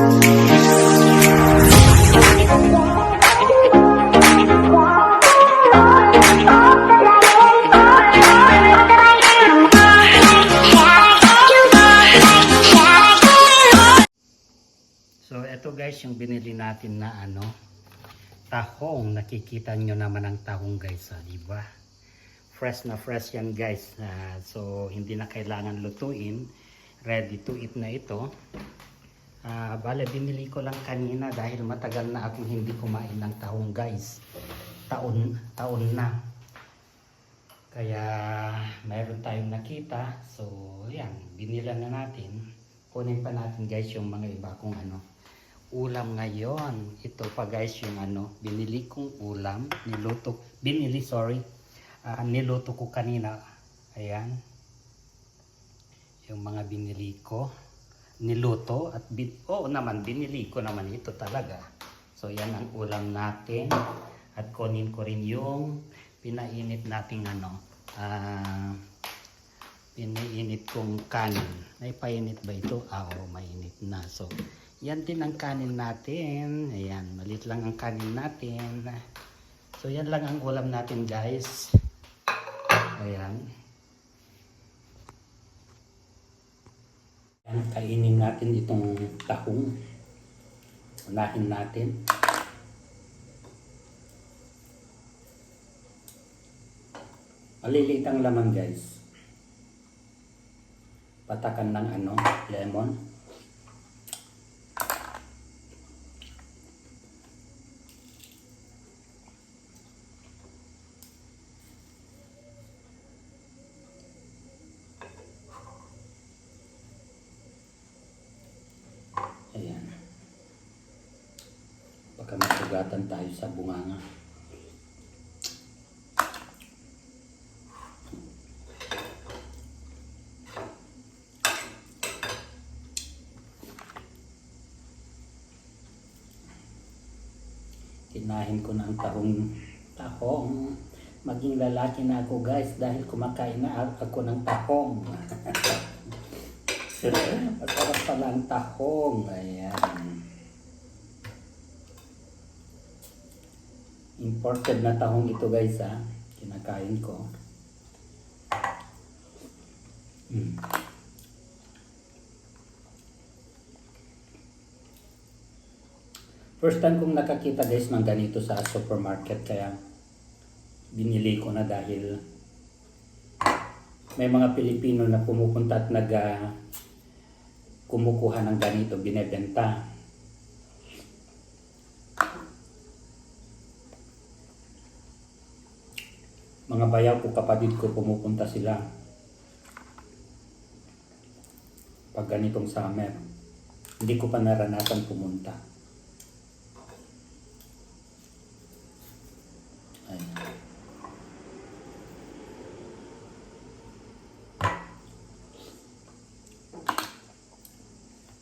So ito guys yung binili natin na tahong. Nakikita nyo naman ang tahong guys, di ba? Fresh na fresh yan guys. So hindi na kailangan lutuin. Ready to eat na ito. Bale binili ko lang kanina dahil matagal na akong hindi kumain ng tahong guys. Taon na. Kaya mayroon tayong nakita. So yan, binila na natin. Kunin pa natin guys yung mga iba kong ulam ngayon. Ito pa guys yung binili kong ulam. Niluto ko kanina. Ayan. Yung mga binili ko. Niluto at binili ko naman ito talaga. So yan ang ulam natin. At kunin ko rin yung pinainit nating pinainit kong kanin. May painit ba ito? Oo, mainit na. So yan din ang kanin natin. Ayan, maliit lang ang kanin natin. So yan lang ang ulam natin guys. Ayan. Ayan, kainin natin itong tahong. Unahin natin. Maliliit ang laman guys. Patakan ng lemon. Ayan. Baka masugatan tayo sa bunganga. Kinahin ko na ang tahong. Maging lalaki na ako guys dahil kumakain na ako ng tahong. Masarap pala ang tahong. Ayan. Imported na tahong ito guys ha. Kinakain ko. First time kong nakakita guys ng ganito sa supermarket kaya binili ko na dahil may mga Pilipino na pumupunta at kumukuha ng ganito, binebenta. Mga bayaw ko, kapatid ko, pumupunta sila pag ganitong summer. Hindi ko pa naranasan pumunta.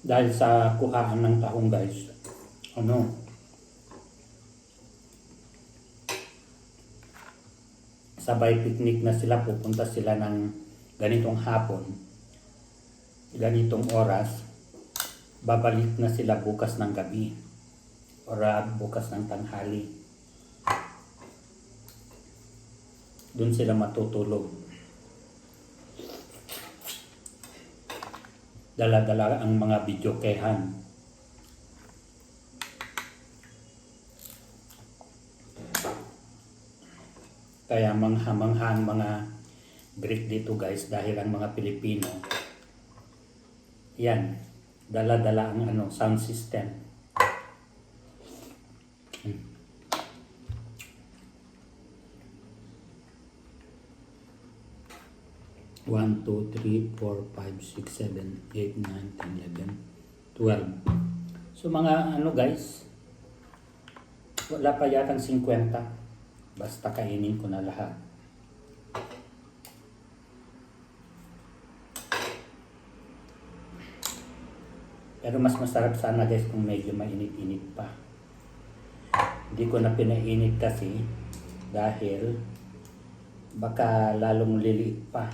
Dahil sa kuhaan ng tahong guys, sabay picnic na sila, pupunta sila ng ganitong hapon, ganitong oras, babalik na sila bukas ng gabi o bukas ng tanghali. Doon sila matutulog. Dala-dala ang mga videokehan. Kaya mangha-mangha ang mga break dito guys dahil ang mga Pilipino yan, dala-dala ang sound system. 1, 2, 3, 4, 5, 6, 7, 8, 9, 10, 11, 12. So mga guys, wala pa yatang 50. Basta kainin ko na lahat. Pero mas masarap sana guys kung medyo mainit-init pa. Hindi ko na pinainit kasi dahil baka lalong liliit pa.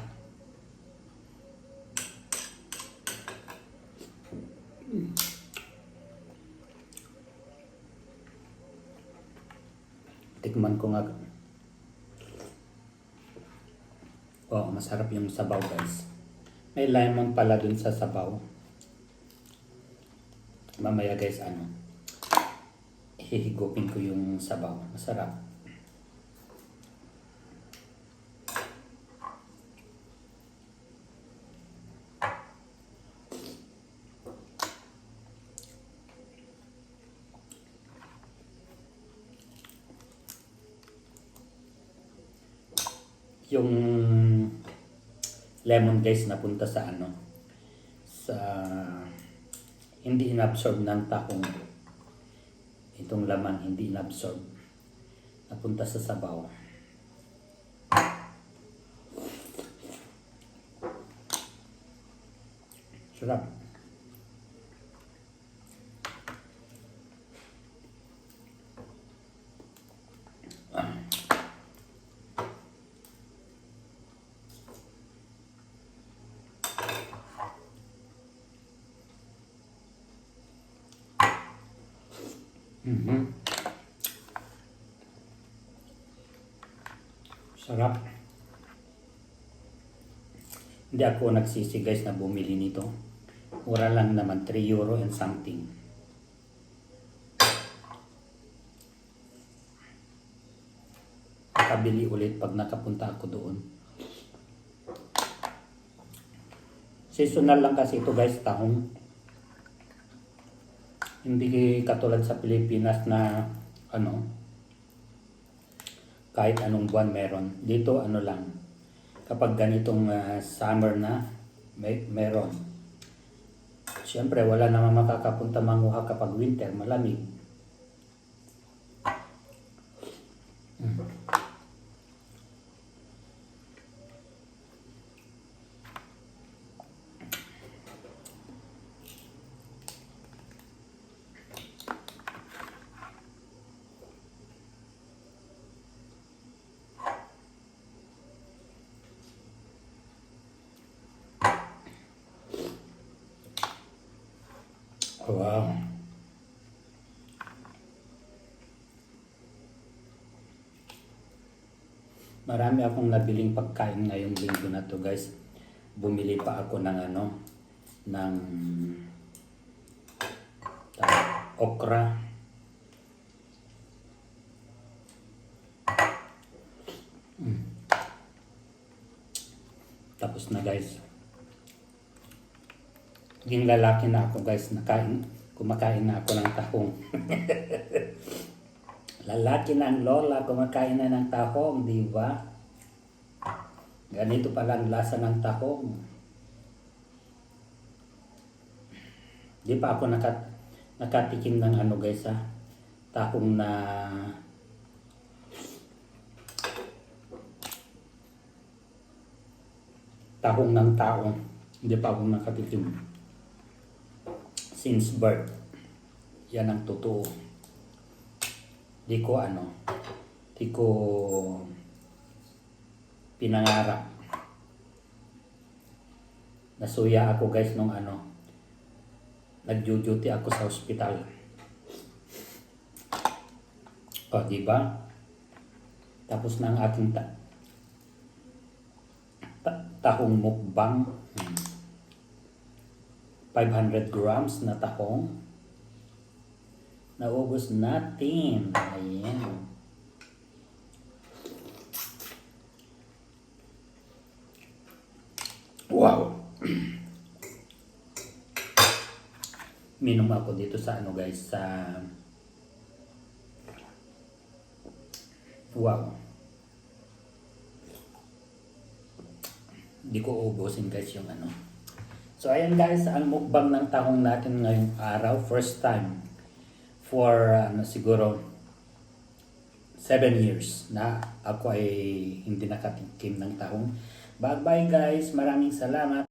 Tikman ko nga. Oh, masarap yung sabaw guys. May lemon pala dun sa sabaw. Mamaya guys, hihigupin ko yung sabaw. Masarap. Yung lemon guys napunta sa sa hindi inabsorb ng tahong. Itong laman hindi inabsorb. Napunta sa sabaw. Sarap. Sarap. Hindi ako nagsisi guys na bumili nito. Mura lang naman, 3 euro and something. Nakabili ulit pag nakapunta ako doon. Seasonal lang kasi ito guys, tahong. Hindi katulad sa Pilipinas na kahit anong buwan meron. Dito lang, kapag ganitong summer na, meron. Siyempre wala naman makakapunta manguha kapag winter, malamig. Wow. Marami akong nabiling pagkain ngayong linggo na to guys. Bumili pa ako ng ng okra. Tapos na guys. Naging lalaki na ako guys, kumakain na ako ng tahong. Lalaki na ang lola, kumakain na ng tahong, di ba? Ganito pala ang lasa ng tahong. Di pa ako nakatikim ng guys tahong na tahong ng tao. Hindi pa ako nakatikim. Since birth, yan ang totoo. Di ko pinangarap. Nasuya ako guys nung nag-duty ako sa ospital. O, diba? Tapos na ang aking tahong mukbang. 500 grams na tahong. Naubos natin. Ayan. Wow! Minom ako dito sa guys, sa wow. Hindi ko ubusin guys yung So ayan guys, ang mukbang ng tahong natin ngayong araw, first time for siguro 7 years na ako ay hindi nakatikim ng tahong. Bye bye guys, maraming salamat.